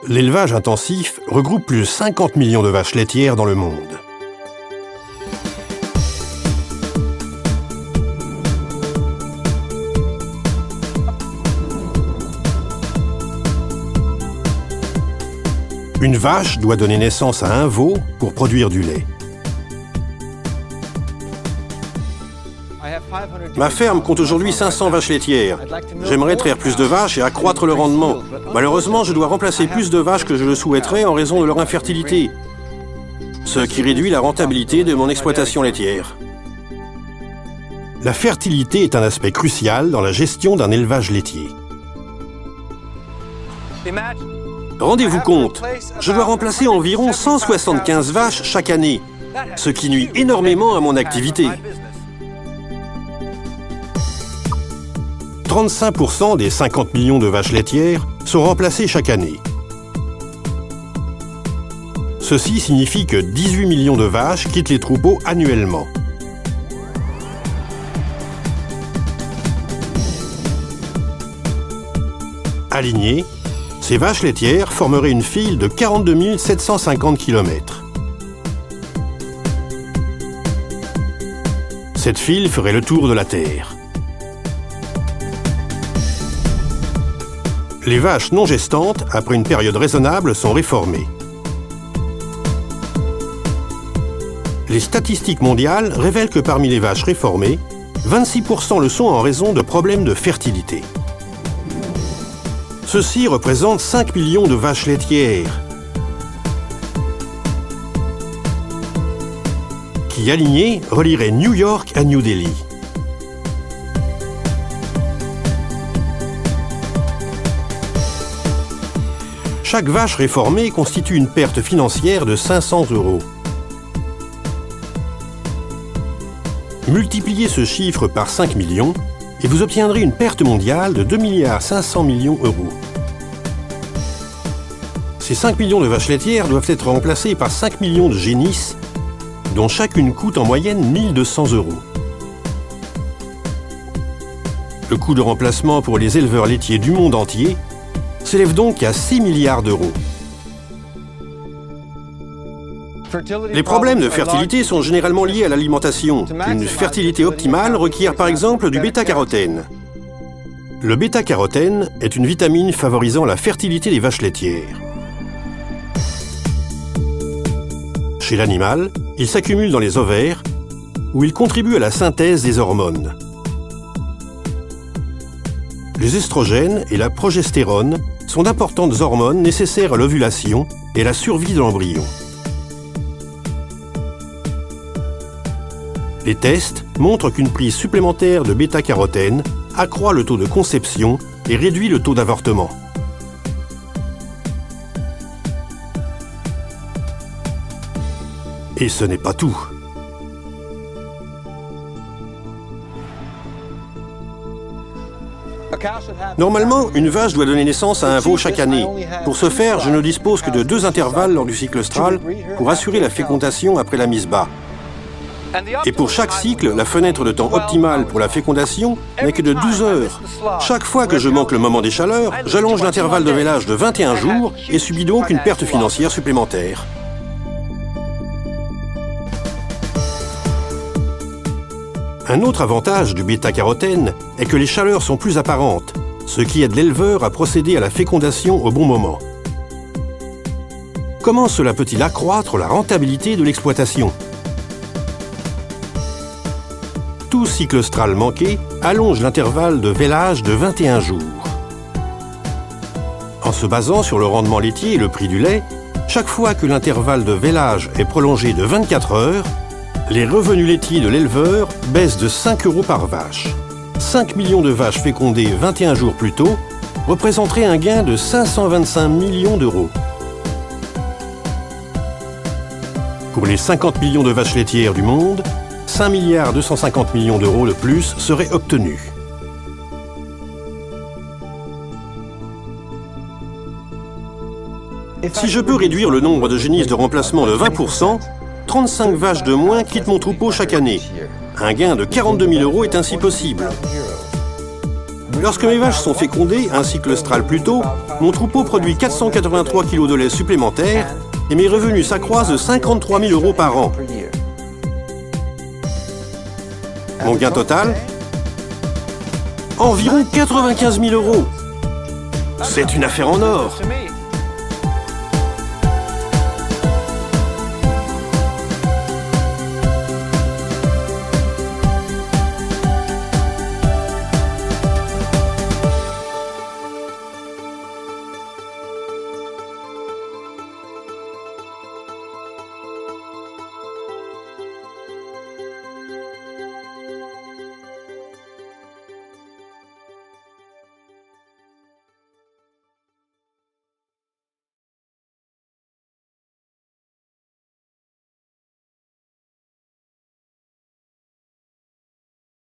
L'élevage intensif regroupe plus de 50 millions de vaches laitières dans le monde. Une vache doit donner naissance à un veau pour produire du lait. Ma ferme compte aujourd'hui 500 vaches laitières. J'aimerais traire plus de vaches et accroître le rendement. Malheureusement, je dois remplacer plus de vaches que je le souhaiterais en raison de leur infertilité, ce qui réduit la rentabilité de mon exploitation laitière. La fertilité est un aspect crucial dans la gestion d'un élevage laitier. Rendez-vous compte, je dois remplacer environ 175 vaches chaque année, ce qui nuit énormément à mon activité. 35% des 50 millions de vaches laitières sont remplacées chaque année. Ceci signifie que 18 millions de vaches quittent les troupeaux annuellement. Alignées, ces vaches laitières formeraient une file de 42 750 km. Cette file ferait le tour de la Terre. Les vaches non gestantes, après une période raisonnable, sont réformées. Les statistiques mondiales révèlent que parmi les vaches réformées, 26% le sont en raison de problèmes de fertilité. Ceci représente 5 millions de vaches laitières qui, alignées, relieraient New York à New Delhi. Chaque vache réformée constitue une perte financière de 500 €. Multipliez ce chiffre par 5 millions et vous obtiendrez une perte mondiale de 2,5 milliards €. Ces 5 millions de vaches laitières doivent être remplacées par 5 millions de génisses, dont chacune coûte en moyenne 1 200 €. Le coût de remplacement pour les éleveurs laitiers du monde entier s'élève donc à 6 milliards d'euros. Les problèmes de fertilité sont généralement liés à l'alimentation. Une fertilité optimale requiert par exemple du bêta-carotène. Le bêta-carotène est une vitamine favorisant la fertilité des vaches laitières. Chez l'animal, il s'accumule dans les ovaires, où il contribue à la synthèse des hormones. Les estrogènes et la progestérone sont d'importantes hormones nécessaires à l'ovulation et à la survie de l'embryon. Les tests montrent qu'une prise supplémentaire de bêta-carotène accroît le taux de conception et réduit le taux d'avortement. Et ce n'est pas tout. Normalement, une vache doit donner naissance à un veau chaque année. Pour ce faire, je ne dispose que de 2 intervalles lors du cycle œstral pour assurer la fécondation après la mise bas. Et pour chaque cycle, la fenêtre de temps optimale pour la fécondation n'est que de 12 heures. Chaque fois que je manque le moment des chaleurs, j'allonge l'intervalle de vélage de 21 jours et subis donc une perte financière supplémentaire. Un autre avantage du bêta-carotène est que les chaleurs sont plus apparentes, ce qui aide l'éleveur à procéder à la fécondation au bon moment. Comment cela peut-il accroître la rentabilité de l'exploitation? Tout cycle œstral manqué allonge l'intervalle de vélage de 21 jours. En se basant sur le rendement laitier et le prix du lait, chaque fois que l'intervalle de vélage est prolongé de 24 heures, les revenus laitiers de l'éleveur baissent de 5 € par vache. 5 millions de vaches fécondées 21 jours plus tôt représenteraient un gain de 525 millions d'euros. Pour les 50 millions de vaches laitières du monde, 5,250 milliards d'euros de plus seraient obtenus. Si je peux réduire le nombre de génisses de remplacement de 20%, 35 vaches de moins quittent mon troupeau chaque année. Un gain de 42 000 € est ainsi possible. Lorsque mes vaches sont fécondées un cycle austral plus tôt, mon troupeau produit 483 kg de lait supplémentaire et mes revenus s'accroissent de 53 000 € par an. Mon gain total? Environ 95 000 €. C'est une affaire en or.